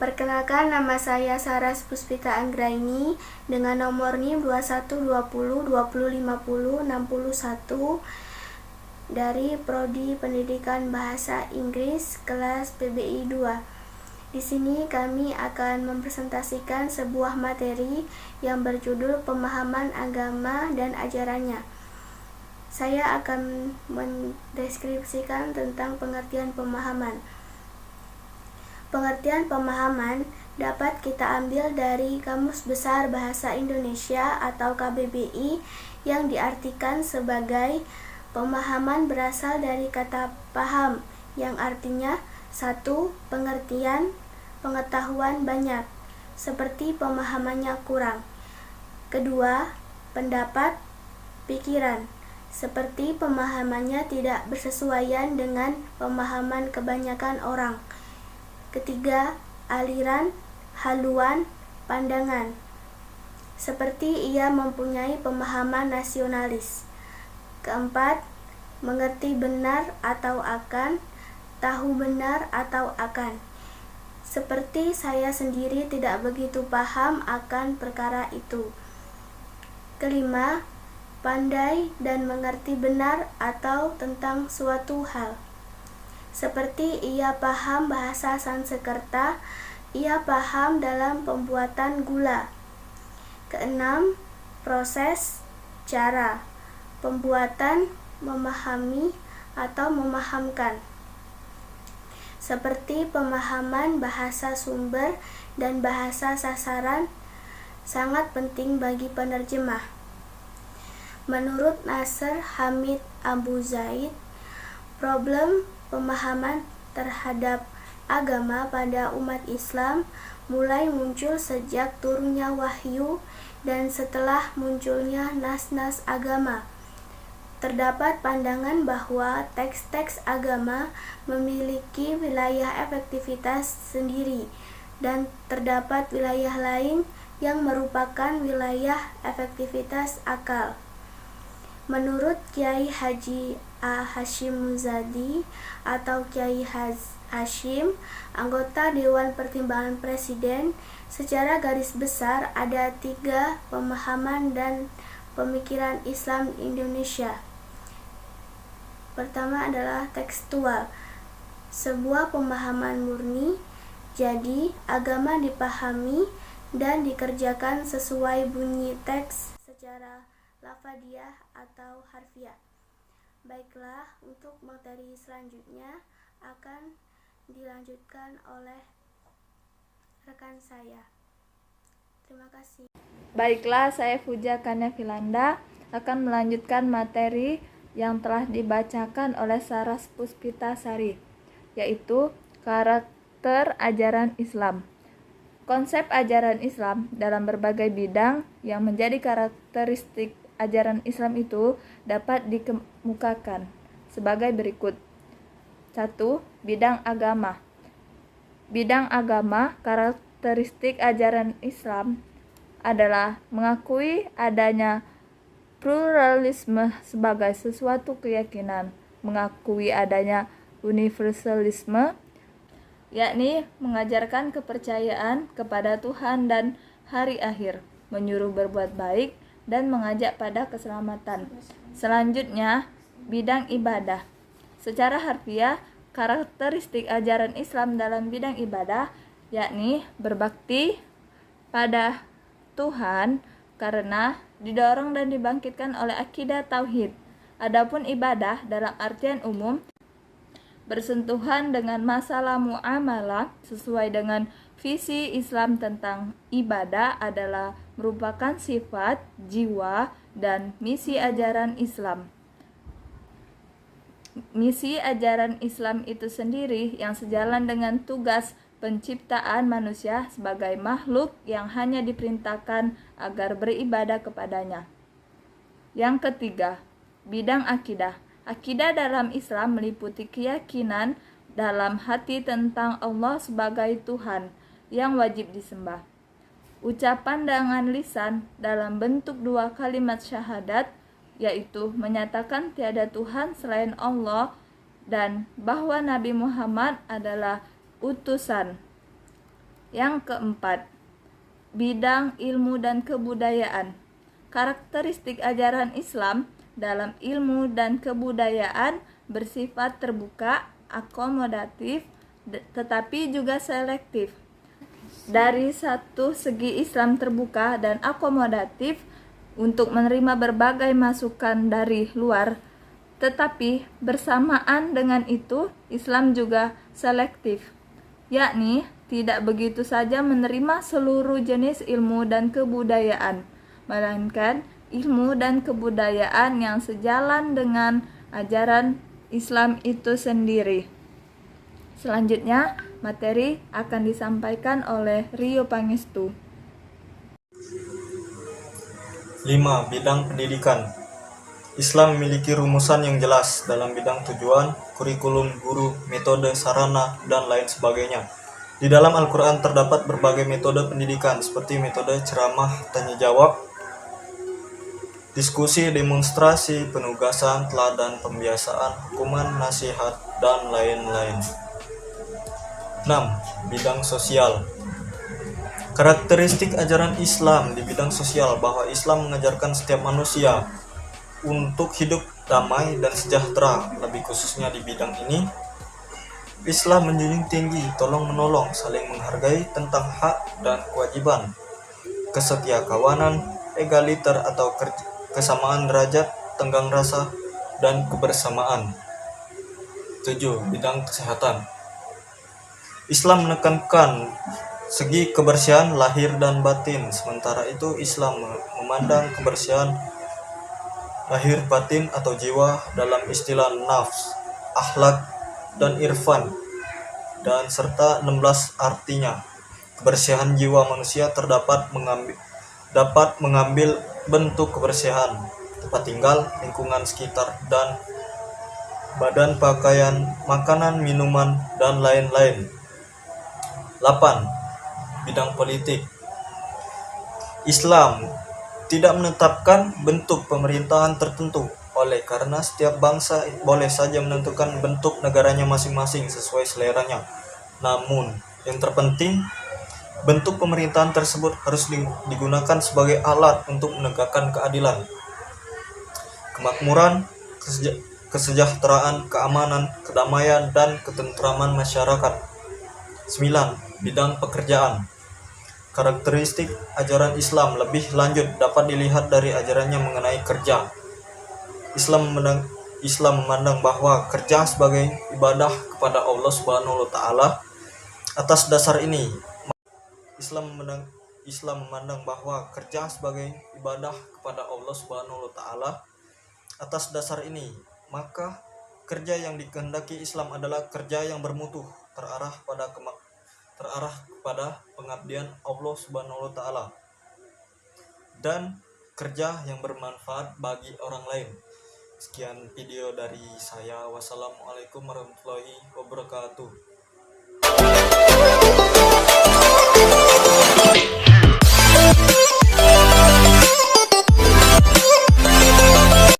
Perkenalkan, nama saya Saras Puspita Anggraini dengan nomor NIM 212020205061 dari Prodi Pendidikan Bahasa Inggris kelas PBI 2. Di sini kami akan mempresentasikan sebuah materi yang berjudul Pemahaman Agama dan Ajarannya. Saya akan mendeskripsikan tentang pengertian pemahaman. Pengertian pemahaman dapat kita ambil dari Kamus Besar Bahasa Indonesia atau KBBI yang diartikan sebagai pemahaman berasal dari kata paham yang artinya 1. Pengertian, pengetahuan banyak, seperti pemahamannya kurang. Kedua, pendapat, pikiran, seperti pemahamannya tidak bersesuaian dengan pemahaman kebanyakan orang. Ketiga, aliran, haluan, pandangan, seperti ia mempunyai pemahaman nasionalis. Keempat, mengerti benar atau akan, tahu benar atau akan, seperti saya sendiri tidak begitu paham akan perkara itu. Kelima, pandai dan mengerti benar atau tentang suatu hal, seperti ia paham bahasa Sanskerta, ia paham dalam pembuatan gula. Keenam, proses, cara, pembuatan, memahami atau memahamkan, seperti pemahaman bahasa sumber dan bahasa sasaran sangat penting bagi penerjemah. Menurut Nasr Hamid Abu Zaid, problem pemahaman terhadap agama pada umat Islam mulai muncul sejak turunnya wahyu dan setelah munculnya nas-nas agama. Terdapat pandangan bahwa teks-teks agama memiliki wilayah efektivitas sendiri dan terdapat wilayah lain yang merupakan wilayah efektivitas akal. Menurut Kiai Haji A. Hashim Muzadi atau Kiai Hashim, anggota Dewan Pertimbangan Presiden, secara garis besar ada 3 pemahaman dan pemikiran Islam Indonesia. Pertama adalah tekstual, sebuah pemahaman murni, jadi agama dipahami dan dikerjakan sesuai bunyi teks secara lafadiyah atau harfiah. Baiklah, untuk materi selanjutnya akan dilanjutkan oleh rekan saya. Terima kasih. Baiklah, saya Fuja Kanefilanda akan melanjutkan materi yang telah dibacakan oleh Saras Puspita Sari, yaitu karakter ajaran Islam. Konsep ajaran Islam dalam berbagai bidang yang menjadi karakteristik ajaran Islam itu dapat dikemukakan sebagai berikut. 1. Bidang agama. Bidang agama, karakteristik ajaran Islam adalah mengakui adanya pluralisme sebagai sesuatu keyakinan, mengakui adanya universalisme, yakni mengajarkan kepercayaan kepada Tuhan dan hari akhir, menyuruh berbuat baik, dan mengajak pada keselamatan. Selanjutnya, bidang ibadah. Secara harfiah, karakteristik ajaran Islam dalam bidang ibadah yakni berbakti pada Tuhan karena didorong dan dibangkitkan oleh akidah tauhid. Adapun ibadah dalam artian umum bersentuhan dengan masalah muamalah sesuai dengan visi Islam tentang ibadah adalah merupakan sifat, jiwa, dan misi ajaran Islam. Misi ajaran Islam itu sendiri yang sejalan dengan tugas penciptaan manusia sebagai makhluk yang hanya diperintahkan agar beribadah kepadanya. Yang ketiga, bidang akidah. Akidah dalam Islam meliputi keyakinan dalam hati tentang Allah sebagai Tuhan yang wajib disembah. Ucapan dengan lisan dalam bentuk 2 kalimat syahadat, yaitu menyatakan tiada Tuhan selain Allah dan bahwa Nabi Muhammad adalah utusan. Yang keempat, bidang ilmu dan kebudayaan. Karakteristik ajaran Islam dalam ilmu dan kebudayaan bersifat terbuka, akomodatif, tetapi juga selektif. Dari satu segi Islam terbuka dan akomodatif untuk menerima berbagai masukan dari luar, tetapi bersamaan dengan itu Islam juga selektif, yakni tidak begitu saja menerima seluruh jenis ilmu dan kebudayaan, melainkan ilmu dan kebudayaan yang sejalan dengan ajaran Islam itu sendiri. Selanjutnya, materi akan disampaikan oleh Rio Pangestu. 5. Bidang pendidikan. Islam memiliki rumusan yang jelas dalam bidang tujuan, kurikulum, guru, metode, sarana, dan lain sebagainya. Di dalam Al-Quran terdapat berbagai metode pendidikan seperti metode ceramah, tanya jawab, diskusi, demonstrasi, penugasan, teladan, pembiasaan, hukuman, nasihat, dan lain-lain. 6. Bidang sosial. Karakteristik ajaran Islam di bidang sosial bahwa Islam mengajarkan setiap manusia untuk hidup damai dan sejahtera. Lebih khususnya di bidang ini, Islam menjunjung tinggi tolong-menolong, saling menghargai tentang hak dan kewajiban, kesetiakawanan, egaliter atau kesamaan derajat, tenggang rasa, dan kebersamaan. 7. Bidang kesehatan. Islam menekankan segi kebersihan lahir dan batin. Sementara itu Islam memandang kebersihan lahir batin atau jiwa dalam istilah nafs, akhlak, dan irfan, dan serta 16 artinya. Kebersihan jiwa manusia dapat mengambil bentuk kebersihan tempat tinggal, lingkungan sekitar, dan badan, pakaian, makanan, minuman, dan lain-lain. 8. Bidang politik. Islam tidak menetapkan bentuk pemerintahan tertentu, oleh karena setiap bangsa boleh saja menentukan bentuk negaranya masing-masing sesuai seleranya. Namun, yang terpenting, bentuk pemerintahan tersebut harus digunakan sebagai alat untuk menegakkan keadilan, kemakmuran, kesejahteraan, keamanan, kedamaian, dan ketentraman masyarakat. 9. Bidang pekerjaan. Karakteristik ajaran Islam lebih lanjut dapat dilihat dari ajarannya mengenai kerja. Islam memandang bahwa kerja sebagai ibadah kepada Allah Subhanahu wa taala. Atas dasar ini, Islam memandang bahwa kerja sebagai ibadah kepada Allah Subhanahu wa taala. Atas dasar ini, maka kerja yang dikehendaki Islam adalah kerja yang bermutu, terarah kepada pengabdian Allah Subhanahu wa taala, dan kerja yang bermanfaat bagi orang lain. Sekian video dari saya. Wassalamualaikum warahmatullahi wabarakatuh.